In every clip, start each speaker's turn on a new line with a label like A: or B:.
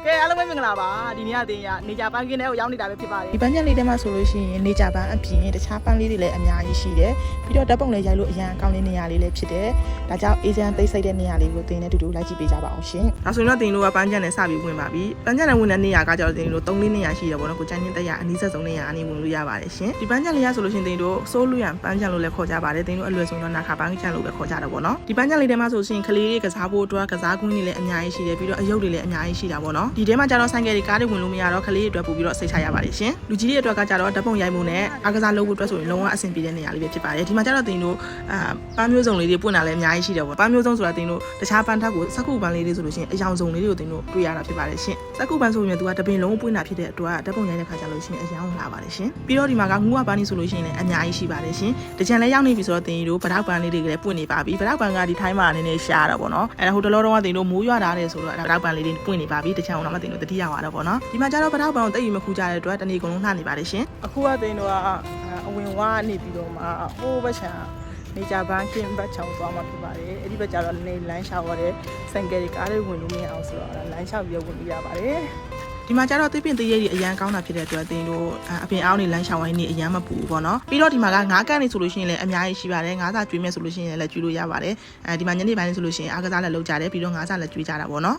A: ကဲအားလုံးပဲမင်္ဂလာပါဒီနေ့အတင်းရနေကြပန်းကင်းထဲကိုရောက်နေတာပဲဖြစ်ပါတယ်
B: ဒီပန်းချက်လေးထဲမှာဆိုလို့ရှိရင်နေကြပန်းအပြင်တခြားပန်းလေးတွေလည်းအများကြီးရှိတယ်ပြီးတော့ဓာတ်ပုံလည်းရိုက်လို့အရန်အကောင်းလေးနေရာလေးလည်းဖြစ်တယ်ဒါကြောင့်အေဂျင့်သိစိတ်တဲ့နေရာလေးကိုတင်နဲ့တူတူလိုက်ကြည့်ပေးကြပါအောင်ရှင်ဒါဆိုရင်တော့တင်တို့ကပန်းချက်နဲ့စပြီးဝင်ပါပြီပန်းချက်နဲ့ဝင်တဲ့နေရာကကြောင့်တင်တို့3-4နေရာရှိတယ်ပေါ့နော်ကိုချမ်းချင်းတက်ရအနည်းဆက်ဆုံးနေရာအနေဝင်လို့ရပါတယ်ရှင်ဒီပန်းချက်လေးရဆိုလို့ရှိရင်တင်တို့စိုးလူရန်ပန်းချက်လို့လည်းခေါ်ကြပါတယ်တင်တို့အလွယ်ဆုံးတော့နာခါပန်းချက်လို့ပဲခေါ်ကြတယ်ပေါ့နော်ဒီပန်းချက်လေးထဲမှာဆိုရှင်ကလေးတွေကစားဖို့အတွက်ကစားကွင်းတွေလည်းအများကြီးရှိတယ်ပြီးတော့အယုတ်တွေလည်းအများကြီးရှိတာပေါ့နော်ဒီထဲမှာကျတော့ဆိုင်ကယ်တွေကားတွေဝင်လို့မရတော့ကလေးတွေအတွက်ပို့ပြီးတော့စိတ်ချရပါတယ်ရှင်လူကြီးတွေအတွက်ကကျတော့ဓာတ်ပုံရိုက်မှုနဲ့အားကစားလုပ်ဖို့အတွက်ဆိုရင်လုံးဝအဆင်ပြေတဲ့နေရာလေးပဲဖြစ်ပါတယ်ဒီမှာကျတော့တင်တို့ပန်းမျိုးစုံလေးတွေပွင့်တာလည်းအများကြီးရှိတယ်ပေါ့ပန်းမျိုးစုံဆိုတာတင်တို့တခြားပန်းထက်ကိုစက္ကူပန်းလေးတွေဆိုလို့ရှိရင်အယောင်စုံလေးတွေကိုတင်တို့တွေ့ရတာဖြစ်ပါတယ်ရှင်စက္ကူပန်းဆိုရင်သူကတပင်လုံးပွင့်တာဖြစ်တဲ့အတွက်ဓာတ်ပုံရိုက်တဲ့ခါကျလို့ရှိရင်အယောင်လာပါတယ်ရှင်ပြီးတော့ဒီမှာကငူးဝပန်းလေးဆိုလို့ရှိရင်လည်းအများကြီးရှိပါတယ်ရှင်တကြံလည်းရောက်နေပြီဆိုတော့တင်တို့ဗတောက်ပန်းလေးတွေကလည်းပွင့်နေပါပြီဗတောက်ပန်းကဒီထိုင်းမှာနည်းနည်းရှားတာပေါ့နော်အဲ့ဒါဟိုတလောတော့ကတင်တို့မိုးရွာတာတယ်ဆိုတော့ဗတောက်ပန်းလေးတွေပွင့်နေပါပြီတကြံအောင်တော့တင်တို့တတိယဝါတော့ပေါ့နော်ဒီမှာကျတော့ဗတောက်ပန်းကိုတိတ်ယူမခူကြတဲ့အတွက်တနေ့ကုန်လုံးလှနေပါတယ်ရှင်အခုကတင်တို့ကအဝင်ဝါနေပြီးတော့မှဟိုးဘက်ချံနေကြပန်းကင်းဘက်ချောင်းသွားမှာဖြစ်ပါတယ်အဲ့ဒီဘက်ကျတော့နေလမ်းလျှောက်ရတဲ့ဆိုင်ကယ်တွေကားတွေဝင်လို့မရအောင်ဆိုတော့လမ်းလျှောက်ပြီးဝင်လို့ရပါတယ်ဒီမှာကျတော့သစ်ပင်သေးရည်အရန်ကောင်းတာဖြစ်တဲ့အတွက်တင်တို့အပြင်အောင်းနေလမ်းလျှောက်ဝိုင်းနေအရန်မပူဘူးပေါ့နော်ပြီးတော့ဒီမှာကငါးကန်နေဆိုလို့ရှိရင်လည်းအများကြီးရှိပါတယ်ငါးစာကျွေးမဲ့ဆိုလို့ရှိရင်လည်းကျွေးလို့ရပါတယ်ဒီမှာညနေပိုင်းလေးဆိုလို့ရှိရင်အားကစားလည်းလုပ်ကြတယ်ပြီးတော့ငါးစာလည်းကျွေးကြတာပေါ့နော်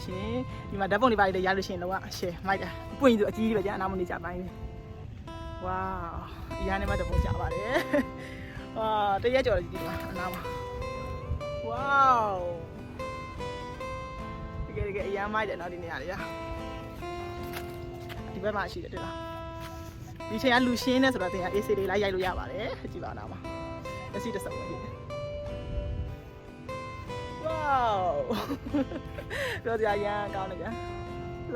B: ရှင်ဒီမှာဓာတ်ပုံတွေပါလေးရလို့ရှိရင်တော့ရှယ်မိုက်တာပွင့်သူအကြီးကြီးပဲကြာအနာမနေကြပိုင်းဝါအရန်နဲ့မှဓာတ်ပုံကြပါတယ်ဝါတရက်ကျော်ကြီးဒီမှာအနာမှာဝေါတကယ်အရန်မိုက်တယ်နော်ဒီနေရာလေးရဒီဘက်မှာရှိတယ်တွေ့လားဒီချိန်ကလူရှင်းနေဆိုတော့တင်က AC လေးလိုက်ရိုက်လို့ရပါတယ်ကြည့်ပါနားမှာလက်ရှိတစ်စုံပဲဒီဝေါပြောကြရန်ကောင်းတယ်ဗျာ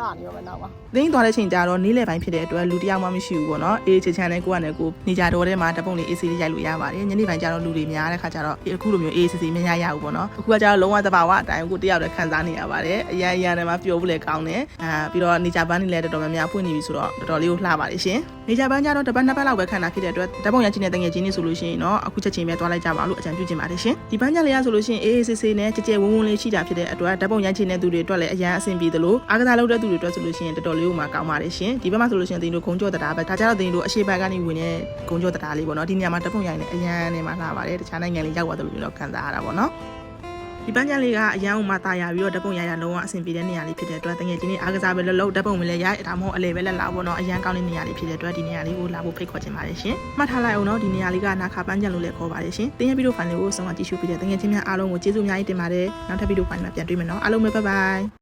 B: လာနေရောမနောက်ပါသင်းသွားတဲ့ချိန်ကျတော့နေ့လယ်ပိုင်းဖြစ်တဲ့အတွက်လူတယောက်မှမရှိဘူးပေါ့နော်အေးချမ်းနဲ့ကိုကလည်းကိုနေကြတော့ထဲမှာဓာတ်ပုံလေး AC လေးရိုက်လို့ရပါတယ်ညနေပိုင်းကျတော့လူတွေများတဲ့ခါကျတော့အခုလိုမျိုး AC မရဘူးပေါ့နော်အခုကကျတော့လုံးဝသဘာဝအတိုင်းကိုတယောက်တည်းခံစားနေရပါတယ်အရန်နဲ့မှပျော်ဖို့လည်းကောင်းတယ်ပြီးတော့နေကြပန်းတွေလည်းတော်တော်များများဖွင့်နေပြီဆိုတော့တော်တော်လေးကိုလှပါတယ်ရှင်နေကြပန်းကျတော့တစ်ပတ်နှစ်ပတ်လောက်ပဲခံတာဖြစ်တဲ့အတွက်ဓာတ်ပုံရိုက်ခြင်းနဲ့တငယ်ချင်းတွေဆိုလို့ရှိရင်တော့အခုချက်ချင်းပဲသွားလိုက်ကြပါလို့အကြံပြုချင်ပါတယ်ရှင်ဒီပန်းချက်လေးရဆိုလို့ရှိရင်အေးဆေးနဲ့ကြဲဝန်းလေးရှိတာဖြစ်တဲ့အတွက်ဓာတ်ပုံရိုက်ခြင်းတဲ့သူတွေအတွက်လည်းအရန်အဆင်ပြေသလိုအားကစားလုပ်တဲ့သူတွေအတွက်ဆိုလို့ရှိရင်တော်တော်လေးကိုမှကောင်းပါတယ်ရှင်ဒီဘက်မှာဆိုလို့ရှိရင်တင်တို့ဂုံကြောတရားပဲဒါကြတော့တင်တို့အရှိဘက်ကနေဝင်တဲ့ဂုံကြောတရားလေးပေါ့နော်ဒီနေရာမှာဓာတ်ပုံရိုက်နေအရန်နဲ့မှလှပါတယ်တခြားနိုင်ငံလေးရောက်သွားတယ်လို့တော့ခံစားရတာပေါ့နော်ဒီပန်းချန်လေးကအရန်အောင်မှတာယာပြီးတော့ဓာတ်ပုံရလုံးဝအဆင်ပြေတဲ့နေရာလေးဖြစ်တဲ့အတွက်တကယ်ချင်းအားကစားပဲလှုပ်ဓာတ်ပုံမလဲရိုက်ဒါမှမဟုတ်အလဲပဲလက်လာပေါ့နော်အရန်ကောင်းတဲ့နေရာလေးဖြစ်တဲ့အတွက်ဒီနေရာလေးကိုလာဖို့ဖိတ်ခေါ်ချင်ပါတယ်ရှင်မှတ်ထားလိုက်အောင်နော်ဒီနေရာလေးကနာခါပန်းချန်လို့လည်းခေါ်ပါတယ်ရှင်တင်ရပြီးတော့ဖိုင်လေးကိုဆုံးမကြည့်ရှုပြီးတဲ့တကယ်ချင်းများအားလုံးကိုကျေးဇူးအများကြီးတင်ပါတယ်နောက်ထပ်ဗီဒီယိုဖိုင်မှာပြန်တွေ့မယ်နော်အားလုံးပဲဘိုင်ဘိုင်